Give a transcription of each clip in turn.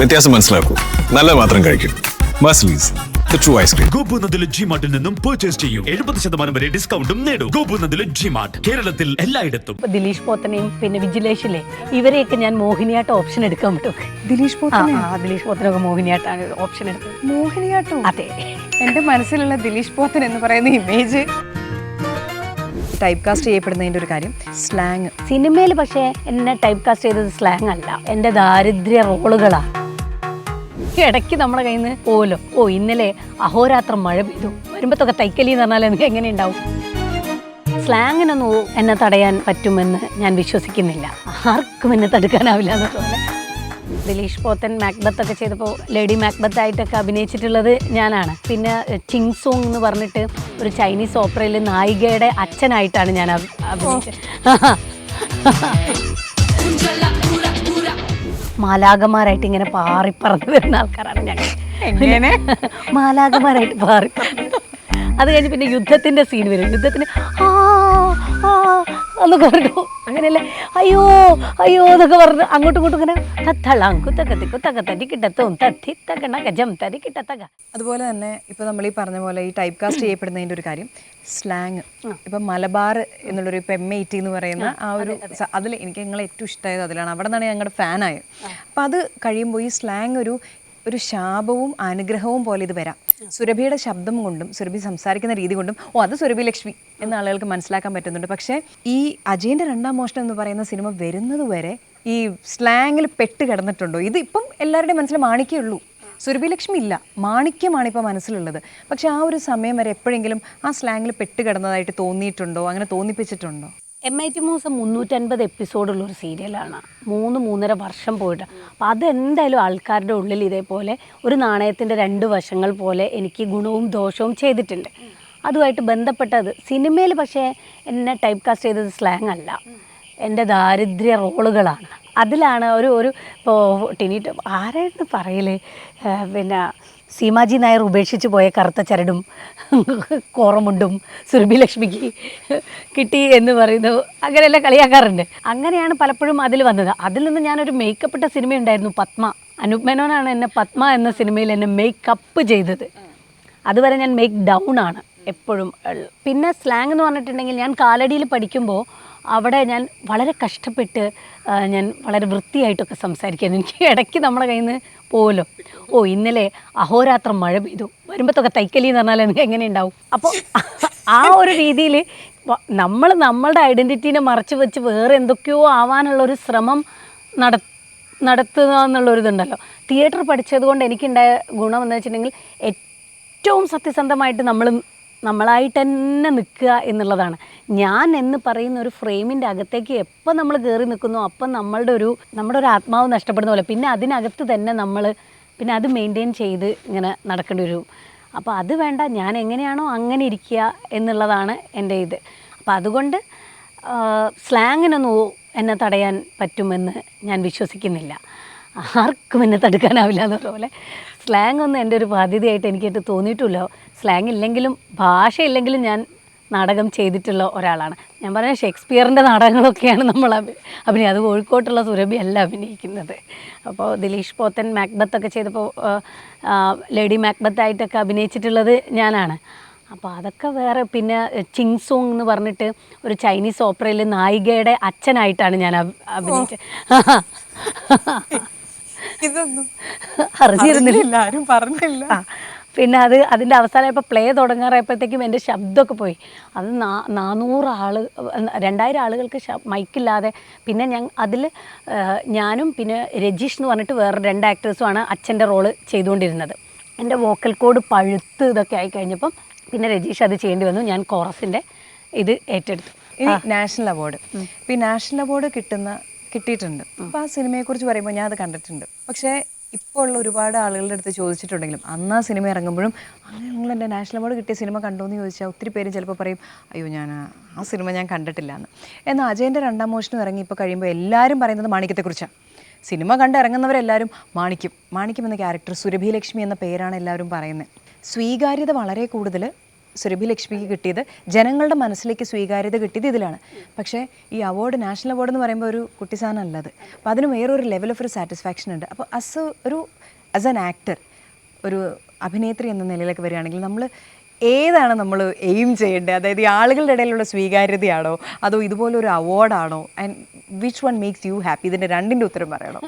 വ്യത്യാസം മനസ്സിലാക്കൂ, നല്ലത് മാത്രം കഴിക്കും. മസ്ലീസ് the true ice cream. ഗോപുനന്ദിലെ ജിമാർട്ടിൽ നിന്നും പർച്ചേസ് ചെയ്യൂ. 70% വരെ ഡിസ്കൗണ്ടും നേടൂ. ഗോപുനന്ദിലെ ജിമാർട്ട് കേരളത്തിൽ എല്ലായിടത്തും. ദിലീഷ് പോത്തനെയും പിന്നെ വിജിലേഷിലെ ഇവരെയൊക്കെ ഞാൻ മോഹിനിയാട്ടം ഓപ്ഷൻ എടുക്കാൻ പറ്റും. ദിലീഷ് പോത്തനൊക്കെ മോഹിനിയാട്ടാണ് ഓപ്ഷൻ എടുത്തത്. മോഹിനിയാട്ടം? അതെ. എന്റെ മനസ്സിലുള്ള ദിലീഷ് പോത്തൻ എന്ന് പറയുന്ന ഇമേജ് ടൈപ്പ് കാസ്റ്റ് ചെയ്യപ്പെടുന്നതിന്റെ ഒരു കാര്യം സ്ലാങ്. സിനിമയിൽ പക്ഷേ എന്നെ ടൈപ്പ് കാസ്റ്റ് ചെയ്തത് സ്ലാങ് അല്ല, എൻ്റെ ദാരിദ്ര്യ റോളുകളാണ്. ഇടയ്ക്ക് നമ്മുടെ കയ്യിൽ നിന്ന് പോലോ ഇന്നലെ അഹോരാത്രം മഴ പെയ്തു വരുമ്പോഴത്തൊക്കെ തൈക്കലി എന്ന് പറഞ്ഞാൽ എനിക്ക് എങ്ങനെ ഉണ്ടാവും? സ്ലാങ്ങിനൊന്നും എന്നെ തടയാൻ പറ്റുമെന്ന് ഞാൻ വിശ്വസിക്കുന്നില്ല. ആർക്കും എന്നെ തടുക്കാനാവില്ല എന്നതുപോലെ. ദിലീഷ് പോത്തൻ മാക്ബത്തൊക്കെ ചെയ്തപ്പോൾ ലേഡി മാക്ബത്ത് ആയിട്ടൊക്കെ അഭിനയിച്ചിട്ടുള്ളത് ഞാനാണ്. പിന്നെ ചിങ് സോങ് എന്ന് പറഞ്ഞിട്ട് ഒരു ചൈനീസ് ഓപ്പറയിൽ നായികയുടെ അച്ഛനായിട്ടാണ് ഞാൻ അഭിനയിച്ചത്. മാലാകമാരായിട്ട് ഇങ്ങനെ പാറിപ്പറന്ന് വരുന്ന ആൾക്കാരാണ് ഞങ്ങൾ. എങ്ങനെ മാലാകമാരായിട്ട് പാറിപ്പറന്ന് അത് കഴിഞ്ഞ് പിന്നെ യുദ്ധത്തിൻ്റെ സീൻ വരും. യുദ്ധത്തിന് എന്നൊക്കെ പറഞ്ഞു, അങ്ങനെയല്ലേ അയ്യോ അയ്യോ എന്നൊക്കെ പറഞ്ഞു അങ്ങോട്ടും ഇങ്ങോട്ടും ഇങ്ങനെ അതുപോലെ തന്നെ ഇപ്പൊ നമ്മൾ ഈ പറഞ്ഞ പോലെ ഈ ടൈപ്പ് കാസ്റ്റ് ചെയ്യപ്പെടുന്നതിന്റെ ഒരു കാര്യം സ്ലാങ്. ഇപ്പൊ മലബാർ എന്നുള്ളൊരു ഇപ്പൊ M80 എന്ന് പറയുന്ന ആ ഒരു അതിൽ എനിക്ക് നിങ്ങളെ ഏറ്റവും ഇഷ്ടമായത് അതിലാണ്. അവിടെ നിന്നാണ് ഞങ്ങളുടെ ഫാനായത്. അപ്പം അത് കഴിയുമ്പോൾ ഈ സ്ലാങ് ഒരു ശാപവും അനുഗ്രഹവും പോലെ ഇത് വരാം. സുരഭിയുടെ ശബ്ദം കൊണ്ടും സുരഭി സംസാരിക്കുന്ന രീതി കൊണ്ടും അത് സുരഭി ലക്ഷ്മി എന്ന ആളുകൾക്ക് മനസ്സിലാക്കാൻ പറ്റുന്നുണ്ട്. പക്ഷേ ഈ അജയൻ്റെ രണ്ടാം മോഷണം എന്ന് പറയുന്ന സിനിമ വരുന്നത് വരെ ഈ സ്ലാങ്ങിൽ പെട്ട് കിടന്നിട്ടുണ്ടോ? ഇത് ഇപ്പം എല്ലാവരുടെയും മനസ്സിൽ മാണിക്യമുള്ളൂ, സുരഭി ലക്ഷ്മി ഇല്ല, മാണിക്യമാണ് ഇപ്പോൾ മനസ്സിലുള്ളത്. പക്ഷെ ആ ഒരു സമയം വരെ എപ്പോഴെങ്കിലും ആ സ്ലാങ്ങിൽ പെട്ട് കിടന്നതായിട്ട് തോന്നിയിട്ടുണ്ടോ? അങ്ങനെ തോന്നിപ്പിച്ചിട്ടുണ്ടോ? M80 മൂസം 350 എപ്പിസോഡുള്ളൊരു സീരിയലാണ്. 3-3.5 വർഷം പോയിട്ട്. അപ്പോൾ അതെന്തായാലും ആൾക്കാരുടെ ഉള്ളിൽ ഇതേപോലെ ഒരു നാണയത്തിൻ്റെ 2 വശങ്ങൾ പോലെ എനിക്ക് ഗുണവും ദോഷവും ചെയ്തിട്ടുണ്ട്. അതുമായിട്ട് ബന്ധപ്പെട്ടത് സിനിമയിൽ പക്ഷേ എന്നെ ടൈപ്പ് കാസ്റ്റ് ചെയ്തത് സ്ലാങ് അല്ല, എൻ്റെ ദാരിദ്ര്യ റോളുകളാണ്. അതിലാണ് ഒരു ഇപ്പോൾ ടിനിട്ട് ആരായിരുന്നു പറയല്, പിന്നെ സീമാജി നായർ ഉപേക്ഷിച്ച് പോയ കറുത്ത ചരടും കോറമുണ്ടും സുരഭി ലക്ഷ്മിക്ക് കിട്ടി എന്ന് പറയുന്നു, അങ്ങനെയെല്ലാം കളിയാക്കാറുണ്ട്. അങ്ങനെയാണ് പലപ്പോഴും അതിൽ വന്നത്. അതിൽ നിന്ന് ഞാനൊരു മേക്കപ്പ് ഇട്ട സിനിമ ഉണ്ടായിരുന്നു, പത്മ. അനൂപ് മേനോനാണ് എന്നെ പത്മ എന്ന സിനിമയിൽ എന്നെ മേക്കപ്പ് ചെയ്തത്. അതുവരെ ഞാൻ മേക്ക് ഡൗൺ ആണ് എപ്പോഴും. പിന്നെ സ്ലാങ് എന്ന് പറഞ്ഞിട്ടുണ്ടെങ്കിൽ ഞാൻ കാലടിയിൽ പഠിക്കുമ്പോൾ അവിടെ ഞാൻ വളരെ കഷ്ടപ്പെട്ട് ഞാൻ വളരെ വൃത്തിയായിട്ടൊക്കെ സംസാരിക്കുന്നു. എനിക്ക് ഇടയ്ക്ക് നമ്മുടെ കയ്യിൽ നിന്ന് പോലോ ഇന്നലെ അഹോരാത്രം മഴ പെയ്തു വരുമ്പോഴത്തൊക്കെ തൈക്കലി എന്ന് പറഞ്ഞാൽ എനിക്ക് എങ്ങനെ ഉണ്ടാവും? അപ്പോൾ ആ ഒരു രീതിയിൽ നമ്മളുടെ ഐഡൻറ്റിറ്റീനെ മറച്ചു വെച്ച് വേറെ എന്തൊക്കെയോ ആവാനുള്ളൊരു ശ്രമം നടത്തുക എന്നുള്ളൊരിതുണ്ടല്ലോ. തിയേറ്റർ പഠിച്ചത് കൊണ്ട് എനിക്കുണ്ടായ ഗുണം എന്ന് വെച്ചിട്ടുണ്ടെങ്കിൽ ഏറ്റവും സത്യസന്ധമായിട്ട് നമ്മളായിട്ട് തന്നെ നിൽക്കുക എന്നുള്ളതാണ്. ഞാൻ എന്ന് പറയുന്ന ഒരു ഫ്രെയിമിൻ്റെ അകത്തേക്ക് എപ്പോൾ നമ്മൾ കയറി നിൽക്കുന്നു അപ്പം നമ്മുടെ ഒരു ആത്മാവ് നഷ്ടപ്പെടുന്ന പോലെ പിന്നെ അതിനകത്ത് തന്നെ പിന്നെ അത് മെയിൻറ്റെയിൻ ചെയ്ത് ഇങ്ങനെ നടക്കേണ്ടി വരും. അപ്പോൾ അത് വേണ്ട, ഞാൻ എങ്ങനെയാണോ അങ്ങനെ ഇരിക്കുക എന്നുള്ളതാണ് എൻ്റെ ഇത്. അപ്പോൾ അതുകൊണ്ട് സ്ലാങ്ങിനൊന്നും എന്നെ തടയാൻ പറ്റുമെന്ന് ഞാൻ വിശ്വസിക്കുന്നില്ല. ആർക്കും എന്നെ തടുക്കാനാവില്ല എന്നതുപോലെ സ്ലാങ് ഒന്നും എൻ്റെ ഒരു ബാധ്യതയായിട്ട് എനിക്കായിട്ട് തോന്നിയിട്ടില്ല. സ്ലാങ് ഇല്ലെങ്കിലും ഭാഷയില്ലെങ്കിലും ഞാൻ നാടകം ചെയ്തിട്ടുള്ള ഒരാളാണ്. ഞാൻ പറഞ്ഞ ഷേക്സ്പിയറിൻ്റെ നാടകങ്ങളൊക്കെയാണ് നമ്മൾ അഭിനയം. അത് കോഴിക്കോട്ടുള്ള സുരഭി അല്ല അഭിനയിക്കുന്നത്. അപ്പോൾ ദിലീഷ് പോത്തൻ മാക്ബത്തൊക്കെ ചെയ്തപ്പോൾ ലേഡി മാക്ബത്ത് ആയിട്ടൊക്കെ അഭിനയിച്ചിട്ടുള്ളത് ഞാനാണ്. അപ്പോൾ അതൊക്കെ വേറെ. പിന്നെ ചിങ് സോങ് എന്ന് പറഞ്ഞിട്ട് ഒരു ചൈനീസ് ഓപ്പറയിൽ നായികയുടെ അച്ഛനായിട്ടാണ് ഞാൻ അഭിനയിച്ചത്. ഇതൊന്നും അറിഞ്ഞിരുന്നില്ല, ആരും പറഞ്ഞില്ല. പിന്നെ അതിൻ്റെ അവസാനമായപ്പോൾ പ്ലേ തുടങ്ങാറായപ്പോഴത്തേക്കും എൻ്റെ ശബ്ദമൊക്കെ പോയി. അത് 2000 ആളുകൾക്ക് മൈക്കില്ലാതെ. പിന്നെ അതിൽ ഞാനും പിന്നെ രജീഷ് എന്ന് പറഞ്ഞിട്ട് വേറെ 2 ആക്ടേഴ്സുമാണ് അച്ഛൻ്റെ റോള് ചെയ്തുകൊണ്ടിരുന്നത്. എൻ്റെ വോക്കൽ കോഡ് പഴുത്ത് ഇതൊക്കെ ആയി കഴിഞ്ഞപ്പം പിന്നെ രജീഷ് അത് ചെയ്യേണ്ടി വന്നു. ഞാൻ കോറസിൻ്റെ ഇത് ഏറ്റെടുത്തു. ഇനി നാഷണൽ അവാർഡ്. ഇപ്പോൾ ഈ നാഷണൽ അവാർഡ് കിട്ടിയിട്ടുണ്ട്. അപ്പോൾ ആ സിനിമയെക്കുറിച്ച് പറയുമ്പോൾ ഞാൻ അത് കണ്ടിട്ടുണ്ട്. പക്ഷേ ഇപ്പോൾ ഉള്ള ഒരുപാട് ആളുകളുടെ അടുത്ത് ചോദിച്ചിട്ടുണ്ടെങ്കിലും അന്ന് ആ സിനിമ ഇറങ്ങുമ്പോഴും അങ്ങനെ നിങ്ങൾ എൻ്റെ നാഷണൽ അവാർഡ് കിട്ടിയ സിനിമ കണ്ടോ എന്ന് ചോദിച്ചാൽ ഒത്തിരി പേര് ചിലപ്പോൾ പറയും അയ്യോ ഞാൻ ആ സിനിമ ഞാൻ കണ്ടിട്ടില്ല എന്ന്. എന്നാൽ അജയൻ്റെ രണ്ടാം മോഷണം ഇറങ്ങി ഇപ്പോൾ കഴിയുമ്പോൾ എല്ലാവരും പറയുന്നത് മാണിക്യത്തെക്കുറിച്ചാണ്. സിനിമ കണ്ട് ഇറങ്ങുന്നവരെല്ലാവരും മാണിക്യം എന്ന ക്യാരക്ടർ, സുരഭി ലക്ഷ്മി എന്ന പേരാണ് എല്ലാവരും പറയുന്നത്. സ്വീകാര്യത വളരെ കൂടുതൽ സുരഭി ലക്ഷ്മിക്ക് കിട്ടിയത്, ജനങ്ങളുടെ മനസ്സിലേക്ക് സ്വീകാര്യത കിട്ടിയത് ഇതിലാണ്. പക്ഷേ ഈ അവാർഡ്, നാഷണൽ അവാർഡ് എന്ന് പറയുമ്പോൾ ഒരു കുട്ടി സാധനം അല്ല അത്. അപ്പോൾ അതിന് വേറൊരു ലെവൽ ഓഫ് ഒരു സാറ്റിസ്ഫാക്ഷൻ ഉണ്ട്. അപ്പോൾ ആസ് ആൻ ആക്ടർ, ഒരു അഭിനേത്രി എന്ന നിലയിലേക്ക് വരികയാണെങ്കിൽ നമ്മൾ ഏതാണ് നമ്മൾ എയിം ചെയ്യേണ്ടത്? അതായത് ഈ ആളുകളുടെ ഇടയിലുള്ള സ്വീകാര്യതയാണോ അതോ ഇതുപോലൊരു അവാർഡാണോ? And which one makes you happy? ഇതിൻ്റെ രണ്ടിൻ്റെ ഉത്തരം പറയണം.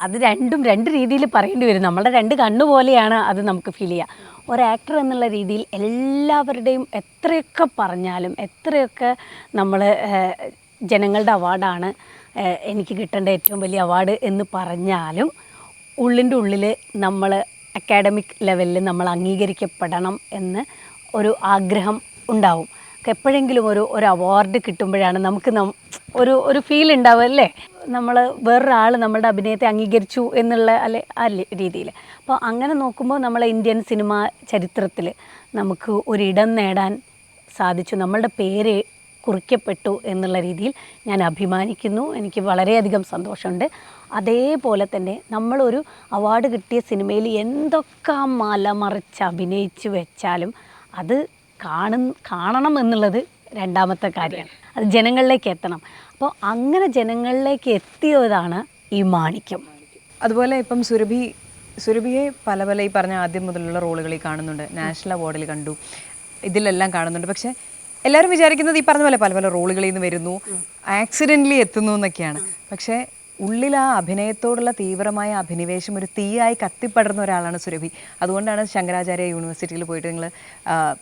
അത് രണ്ടും രണ്ട് രീതിയിൽ പറയേണ്ടി വരും. നമ്മളുടെ രണ്ട് കണ്ണുപോലെയാണ് അത് നമുക്ക് ഫീൽ ചെയ്യുക. ഒരു ആക്ടർ എന്നുള്ള രീതിയിൽ എല്ലാവരുടെയും എത്രയൊക്കെ പറഞ്ഞാലും, എത്രയൊക്കെ നമ്മൾ ജനങ്ങളുടെ അവാർഡാണ് എനിക്ക് കിട്ടേണ്ട ഏറ്റവും വലിയ അവാർഡ് എന്ന് പറഞ്ഞാലും ഉള്ളിൻ്റെ ഉള്ളിൽ നമ്മൾ അക്കാഡമിക് ലെവലിൽ നമ്മൾ അംഗീകരിക്കപ്പെടണം എന്ന് ഒരു ആഗ്രഹം ഉണ്ടാവും. എപ്പോഴെങ്കിലും ഒരു അവാർഡ് കിട്ടുമ്പോഴാണ് നമുക്ക് ഒരു ഫീൽ ഉണ്ടാവുക അല്ലേ, നമ്മൾ വേറൊരാൾ നമ്മളുടെ അഭിനയത്തെ അംഗീകരിച്ചു എന്നുള്ള ആ രീതിയിൽ. അപ്പോൾ അങ്ങനെ നോക്കുമ്പോൾ നമ്മളെ ഇന്ത്യൻ സിനിമ ചരിത്രത്തിൽ നമുക്ക് ഒരിടം നേടാൻ സാധിച്ചു, നമ്മളുടെ പേര് കുറിക്കപ്പെട്ടു എന്നുള്ള രീതിയിൽ ഞാൻ അഭിമാനിക്കുന്നു. എനിക്ക് വളരെയധികം സന്തോഷമുണ്ട്. അതേപോലെ തന്നെ നമ്മളൊരു അവാർഡ് കിട്ടിയ സിനിമയിൽ എന്തൊക്കെ മലമറിച്ച് അഭിനയിച്ച് വെച്ചാലും അത് കാണണം എന്നുള്ളത് രണ്ടാമത്തെ കാര്യമാണ്. അത് ജനങ്ങളിലേക്ക് എത്തണം. അപ്പോൾ അങ്ങനെ ജനങ്ങളിലേക്ക് എത്തിയതാണ് ഈ മാണിക്യം. അതുപോലെ ഇപ്പം സുരഭിയെ പല പല ഈ പറഞ്ഞ ആദ്യം മുതലുള്ള റോളുകളിൽ കാണുന്നുണ്ട്, നാഷണൽ അവാർഡിൽ കണ്ടു, ഇതിലെല്ലാം കാണുന്നുണ്ട്. പക്ഷേ എല്ലാവരും വിചാരിക്കുന്നത് ഈ പറഞ്ഞ പോലെ പല പല റോളുകളിൽ നിന്ന് വരുന്നു, ആക്സിഡൻ്റലി എത്തുന്നു എന്നൊക്കെയാണ്. പക്ഷേ ഉള്ളിൽ ആ അഭിനയത്തോടുള്ള തീവ്രമായ അഭിനിവേശം ഒരു തീയായി കത്തിപ്പടർന്ന ഒരാളാണ് സുരഭി. അതുകൊണ്ടാണ് ശങ്കരാചാര്യ യൂണിവേഴ്സിറ്റിയിൽ പോയിട്ട് നിങ്ങൾ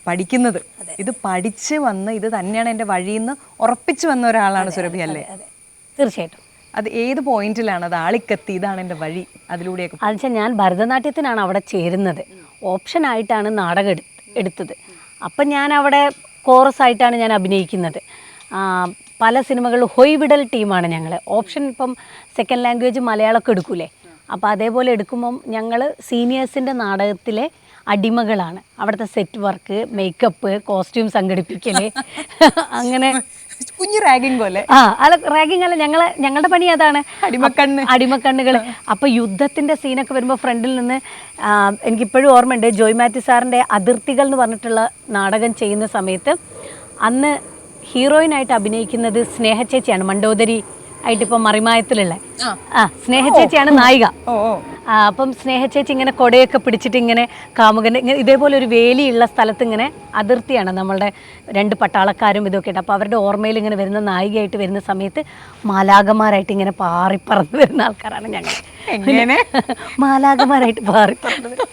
പഠിക്കുന്നത്. ഇത് പഠിച്ച് വന്ന് ഇത് തന്നെയാണ് എൻ്റെ വഴിയെന്ന് ഉറപ്പിച്ചു വന്ന ഒരാളാണ് സുരഭി അല്ലേ? തീർച്ചയായിട്ടും. അത് ഏത് പോയിന്റിലാണ് അത് ആളിക്കത്തി ഇതാണ് എൻ്റെ വഴി അതിലൂടെയൊക്കെ? അതെന്നുവെച്ചാൽ ഞാൻ ഭരതനാട്യത്തിനാണ് അവിടെ ചേരുന്നത്. ഓപ്ഷനായിട്ടാണ് നാടകം എടുത്തത്. അപ്പം ഞാൻ അവിടെ കോറസായിട്ടാണ് ഞാൻ അഭിനയിക്കുന്നത്. പല സിനിമകളിൽ ഹൊയ്വിടൽ ടീമാണ് ഞങ്ങൾ. ഓപ്ഷൻ ഇപ്പം സെക്കൻഡ് ലാംഗ്വേജ് മലയാളമൊക്കെ എടുക്കൂലേ, അപ്പോൾ അതേപോലെ എടുക്കുമ്പം ഞങ്ങൾ സീനിയേഴ്സിൻ്റെ നാടകത്തിലെ അടിമകളാണ്. അവിടുത്തെ സെറ്റ് വർക്ക്, മേക്കപ്പ്, കോസ്റ്റ്യൂം സംഘടിപ്പിക്കൽ, അങ്ങനെ കുഞ്ഞു റാഗിങ് പോലെ. അല്ല റാഗിങ് അല്ല, ഞങ്ങളുടെ പണി അതാണ്, അടിമക്കണ്ണുകൾ. അപ്പോൾ യുദ്ധത്തിൻ്റെ സീനൊക്കെ വരുമ്പോൾ ഫ്രണ്ടിൽ നിന്ന് എനിക്കിപ്പോഴും ഓർമ്മയുണ്ട്, ജോയ് മാത്യു സാറിൻ്റെ അതിർത്തികൾ എന്ന് പറഞ്ഞിട്ടുള്ള നാടകം ചെയ്യുന്ന സമയത്ത് അന്ന് ഹീറോയിനായിട്ട് അഭിനയിക്കുന്നത് സ്നേഹ ചേച്ചിയാണ്, മണ്ടോദരി ആയിട്ട് ഇപ്പോൾ മറിമായത്തിലുള്ള സ്നേഹ ചേച്ചിയാണ് നായിക. അപ്പം സ്നേഹ ചേച്ചി ഇങ്ങനെ കൊടയൊക്കെ പിടിച്ചിട്ട് ഇങ്ങനെ കാമുകൻ്റെ ഇങ്ങനെ ഇതേപോലെ ഒരു വേലിയുള്ള സ്ഥലത്ത് ഇങ്ങനെ അതിർത്തിയാണ് നമ്മളുടെ രണ്ട് പട്ടാളക്കാരും ഇതൊക്കെ ആയിട്ട്. അപ്പോൾ അവരുടെ ഓർമ്മയിൽ ഇങ്ങനെ വരുന്ന നായികയായിട്ട് വരുന്ന സമയത്ത് മാലാകമാരായിട്ട് ഇങ്ങനെ പാറിപ്പറന്ന് വരുന്ന ആൾക്കാരാണ് ഞങ്ങൾ. മാലാകമാരായിട്ട് പാറിപ്പറന്ന് വരും.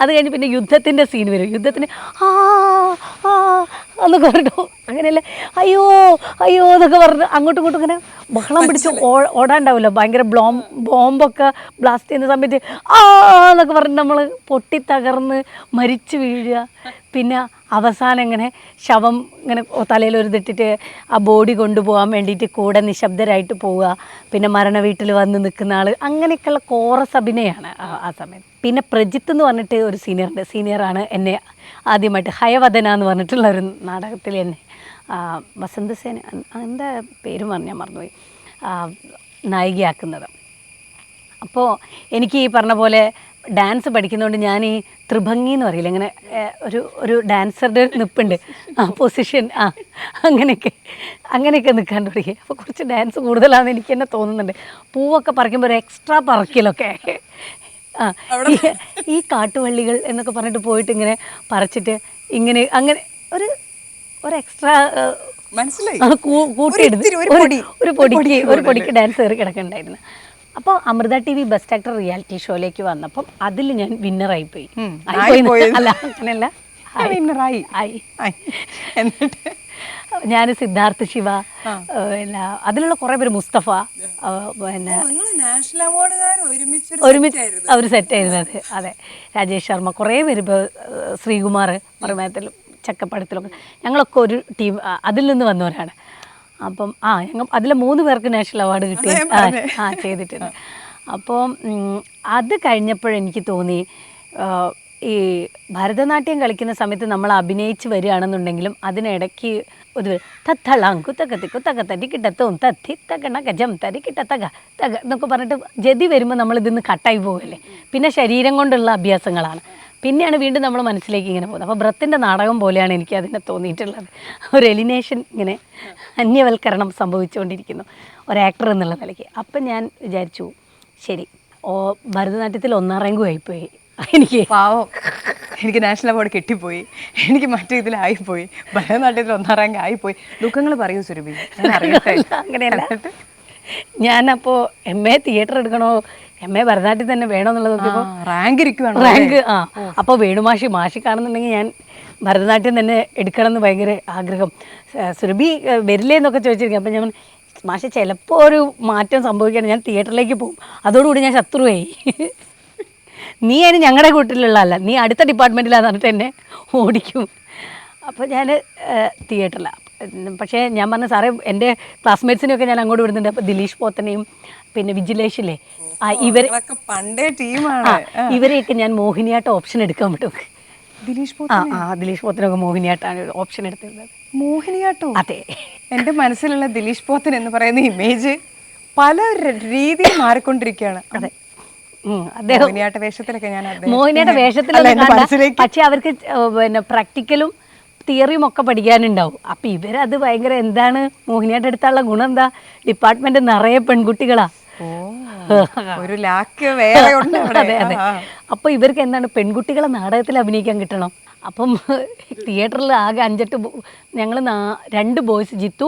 അത് കഴിഞ്ഞ് പിന്നെ യുദ്ധത്തിൻ്റെ സീൻ വരും. യുദ്ധത്തിന് എന്നൊക്കെ പറഞ്ഞു, അങ്ങനെയല്ലേ അയ്യോ അയ്യോ എന്നൊക്കെ പറഞ്ഞ് അങ്ങോട്ടും ഇങ്ങോട്ടും ഇങ്ങനെ ബഹളം പിടിച്ച് ഓടാണ്ടാവില്ല. ഭയങ്കര ബോംബൊക്കെ ബ്ലാസ്റ്റ് ചെയ്യുന്ന സമയത്ത് എന്നൊക്കെ പറഞ്ഞ് നമ്മൾ പൊട്ടിത്തകർന്ന് മരിച്ചു വീഴുക. പിന്നെ അവസാനം ഇങ്ങനെ ശവം ഇങ്ങനെ തലയിൽ ഒരു ഇതിട്ടിട്ട് ആ ബോഡി കൊണ്ടുപോകാൻ വേണ്ടിയിട്ട് കൂടെ നിശബ്ദരായിട്ട് പോവുക. പിന്നെ മരണ വീട്ടിൽ വന്ന് നിൽക്കുന്ന ആൾ, അങ്ങനെയൊക്കെയുള്ള കോറസ് അഭിനയമാണ് ആ സമയത്ത്. പിന്നെ പ്രജിത്ത് എന്ന് പറഞ്ഞിട്ട് ഒരു സീനിയറാണ് എന്നെ ആദ്യമായിട്ട് ഹയവദന എന്ന് പറഞ്ഞിട്ടുള്ള ഒരു നാടകത്തിൽ എന്നെ വസന്തസേന എന്താ പേര് ഞാൻ മറന്നുപോയി നായികയാക്കുന്നത്. അപ്പോൾ എനിക്ക് ഈ പറഞ്ഞ പോലെ ഡാൻസ് പഠിക്കുന്നതുകൊണ്ട് ഞാൻ ഈ ത്രിഭംഗി എന്ന് പറയില്ല, ഇങ്ങനെ ഒരു ഡാൻസറുടെ നിൽപ്പുണ്ട്, പൊസിഷൻ അങ്ങനെയൊക്കെ നിൽക്കാൻ തുടങ്ങി. അപ്പോൾ കുറച്ച് ഡാൻസ് കൂടുതലാണെന്ന് എനിക്ക് തന്നെ തോന്നുന്നുണ്ട്. പൂവൊക്കെ പറിക്കുമ്പോൾ ഒരു എക്സ്ട്രാ പറക്കലൊക്കെ ഈ കാട്ടുവള്ളികൾ എന്നൊക്കെ പറഞ്ഞിട്ട് പോയിട്ട് ഇങ്ങനെ പറിച്ചിട്ട് ഇങ്ങനെ അങ്ങനെ ഒരു എക്സ്ട്രാ കൂട്ടിയിടുന്നു. ഒരു പൊടിക്ക് ഡാൻസ് കയറി കിടക്കുന്നുണ്ടായിരുന്നു. അപ്പോൾ Amrita T V best actor reality ഷോയിലേക്ക് വന്നപ്പം അതിൽ ഞാൻ വിന്നറായിപ്പോയി. അല്ല അങ്ങനെയല്ല, ഞാൻ സിദ്ധാർത്ഥ ശിവ, പിന്നെ അതിലുള്ള കുറേ പേര്, മുസ്തഫ, പിന്നെ ഒരുമിച്ച് അവർ സെറ്റായിരുന്നത്. അതെ, രാജേഷ് ശർമ്മ, കുറേ പേര്, ഇപ്പോൾ ശ്രീകുമാർ മറുമയത്തിലും ചക്കപ്പടത്തിലൊക്കെ ഞങ്ങളൊക്കെ ഒരു ടീം അതിൽ നിന്ന് വന്നവരാണ്. അപ്പം ഞങ്ങൾ അതിൽ 3 പേർക്ക് നാഷണൽ അവാർഡ് കിട്ടി ചെയ്തിട്ടുണ്ട്. അപ്പോൾ അത് കഴിഞ്ഞപ്പോഴെനിക്ക് തോന്നി, ഈ ഭരതനാട്യം കളിക്കുന്ന സമയത്ത് നമ്മൾ അഭിനയിച്ച് വരികയാണെന്നുണ്ടെങ്കിലും അതിനിടയ്ക്ക് ഒരു തത്തളാങ്കു തക്കത്തിക്കു തകത്തടി കിട്ടത്തും തത്തി തകണ ഗജം തരി കിട്ടത്തക തക എന്നൊക്കെ പറഞ്ഞിട്ട് ജതി വരുമ്പോൾ നമ്മൾ ഇതിന്ന് കട്ടായി പോകല്ലേ. പിന്നെ ശരീരം കൊണ്ടുള്ള അഭ്യാസങ്ങളാണ്. പിന്നെയാണ് വീണ്ടും നമ്മൾ മനസ്സിലേക്ക് ഇങ്ങനെ പോകുന്നത്. അപ്പോൾ ബ്രത്തിൻ്റെ നാടകം പോലെയാണ് എനിക്ക് അതിനെ തോന്നിയിട്ടുള്ളത്. ഒരു എലിനേഷൻ, ഇങ്ങനെ അന്യവൽക്കരണം സംഭവിച്ചുകൊണ്ടിരിക്കുന്നു ഒരു ആക്ടർ എന്നുള്ള നിലയ്ക്ക്. അപ്പം ഞാൻ വിചാരിച്ചു ശരി, ഭരതനാട്യത്തിൽ 1ാം റാങ്കും ആയിപ്പോയി എനിക്ക്. പാവം, എനിക്ക് നാഷണൽ അവാർഡ് കിട്ടിപ്പോയി, എനിക്ക് മറ്റേ ഇതിലായിപ്പോയി, ഭരതനാട്യത്തിൽ 1ാം റാങ്ക് ആയിപ്പോയി. ദുഃഖങ്ങൾ പറയൂ സുരഭി, ഞാൻ അറിയട്ടെ. അങ്ങനെയല്ല, ഞാനപ്പോൾ MA തിയേറ്റർ എടുക്കണോ MA ഭരതനാട്യം തന്നെ വേണോ എന്നുള്ളത് നോക്കിയപ്പോൾ റാങ്ക് ഇരിക്കുവാണ്. റാങ്ക് അപ്പോൾ മാഷി കാണുന്നുണ്ടെങ്കിൽ ഞാൻ ഭരതനാട്യം തന്നെ എടുക്കണം എന്ന് ഭയങ്കര ആഗ്രഹം. സുരഭി വരില്ലേ എന്നൊക്കെ ചോദിച്ചിരിക്കും. അപ്പം ഞാൻ മാഷി ചിലപ്പോൾ ഒരു മാറ്റം സംഭവിക്കുകയാണ്, ഞാൻ തിയേറ്ററിലേക്ക് പോകും, അതോടുകൂടി ഞാൻ ശത്രുവായി. നീ അതിന് ഞങ്ങളുടെ കൂട്ടിലുള്ളതല്ല, നീ അടുത്ത ഡിപ്പാർട്ട്മെൻറ്റിലാന്ന് പറഞ്ഞിട്ട് എന്നെ ഓടിക്കും. അപ്പോൾ ഞാൻ തിയേറ്ററിലാണ്. പക്ഷേ ഞാൻ പറഞ്ഞ സാറേ, എൻ്റെ ക്ലാസ്മേറ്റ്സിനെയൊക്കെ ഞാൻ അങ്ങോട്ട് വിടുന്നുണ്ട്. അപ്പോൾ ദിലീഷ് പോത്തനെയും പിന്നെ വിജിലേഷില്ലേ, പണ്ടേ ടീമാണ്. ഇവരെയൊക്കെ ഞാൻ മോഹിനിയാട്ടം ഓപ്ഷൻ എടുക്കാൻ വിടും. ദിലീഷ് ദിലീഷ് പോത്തനൊക്കെ മോഹിനിയാട്ടാണ് ഓപ്ഷൻ എടുത്തിരുന്നത്. മോഹിനിയാട്ടോ? അതെ. എൻ്റെ മനസ്സിലുള്ള ദിലീഷ് പോത്തൻ എന്ന് പറയുന്ന ഇമേജ് പല രീതിയിൽ മാറിക്കൊണ്ടിരിക്കുകയാണ്. അതെ, അദ്ദേഹം മോഹിനിയാട്ട വേഷത്തിലൊക്കെ ഞാൻ മോഹിനിയാട്ട വേഷത്തിലൊക്കെ, പക്ഷെ അവർക്ക് പിന്നെ പ്രാക്ടിക്കലും തിയറിയും ഒക്കെ പഠിക്കാനുണ്ടാവും. അപ്പം ഇവരത് ഭയങ്കര എന്താണ് മോഹിനിയാട്ടം എടുത്താലുള്ള ഗുണം എന്താ, ഡിപ്പാർട്ട്മെന്റ് നിറയെ പെൺകുട്ടികളാ. ഒരു ലാക്ക് വേറെ ഉണ്ട്. അതെ അതെ. അപ്പോൾ ഇവർക്ക് എന്താണ്, പെൺകുട്ടികളെ നാടകത്തിൽ അഭിനയിക്കാൻ കിട്ടണം. അപ്പം തിയേറ്ററിൽ ആകെ 5-8 ഞങ്ങൾ 2 ബോയ്സ്, ജിത്തു,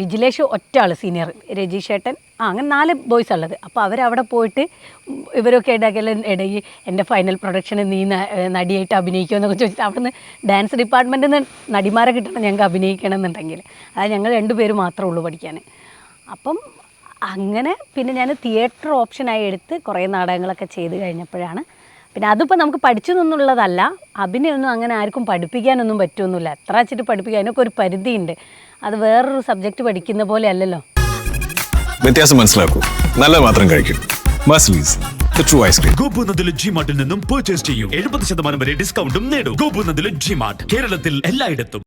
വിജിലേഷ്, ഒറ്റ ആൾ സീനിയർ രജീഷ് ഏട്ടൻ, അങ്ങനെ 4 ബോയ്സ് ഉള്ളത്. അപ്പോൾ അവരവിടെ പോയിട്ട് ഇവരൊക്കെ ഇടയിൽ എൻ്റെ ഫൈനൽ പ്രൊഡക്ഷന് നീ നടിയായിട്ട് അഭിനയിക്കുമോ എന്നൊക്കെ ചോദിച്ചിട്ട് അവിടുന്ന് ഡാൻസ് ഡിപ്പാർട്ട്മെൻറ്റിൽ നിന്ന് നടിമാരെ കിട്ടണം ഞങ്ങൾക്ക് അഭിനയിക്കണം എന്നുണ്ടെങ്കിൽ. അത് ഞങ്ങൾ 2 പേര് മാത്രമേ ഉള്ളൂ പഠിക്കാൻ. അപ്പം അങ്ങനെ പിന്നെ ഞാൻ തിയേറ്റർ ഓപ്ഷനായി എടുത്ത് കുറേ നാടകങ്ങളൊക്കെ ചെയ്ത് കഴിഞ്ഞപ്പോഴാണ്, പിന്നെ അതിപ്പോൾ നമുക്ക് പഠിച്ചു നിന്നുള്ളതല്ല, അഭിനയൊന്നും അങ്ങനെ ആർക്കും പഠിപ്പിക്കാനൊന്നും പറ്റുമൊന്നുമില്ല. എത്ര വെച്ചിട്ട് പഠിപ്പിക്കുക, അതിനൊക്കെ ഒരു പരിധിയുണ്ട്. അത് വേറൊരു സബ്ജക്റ്റ് പഠിക്കുന്ന പോലെ അല്ലല്ലോ. വ്യത്യാസം മനസ്സിലാക്കൂ, നല്ല മാത്രം കഴിക്കും. മസ്ലീസ്, the true ice cream. ഗോപുനന്ദിലെ ജിമാർട്ടിൽ നിന്നും പർച്ചേസ് ചെയ്യൂ, 70% വരെ ഡിസ്കൗണ്ടും നേടൂ. ഗോപുനന്ദിലെ ജിമാർട്ട്, കേരളത്തിൽ എല്ലായിടത്തും.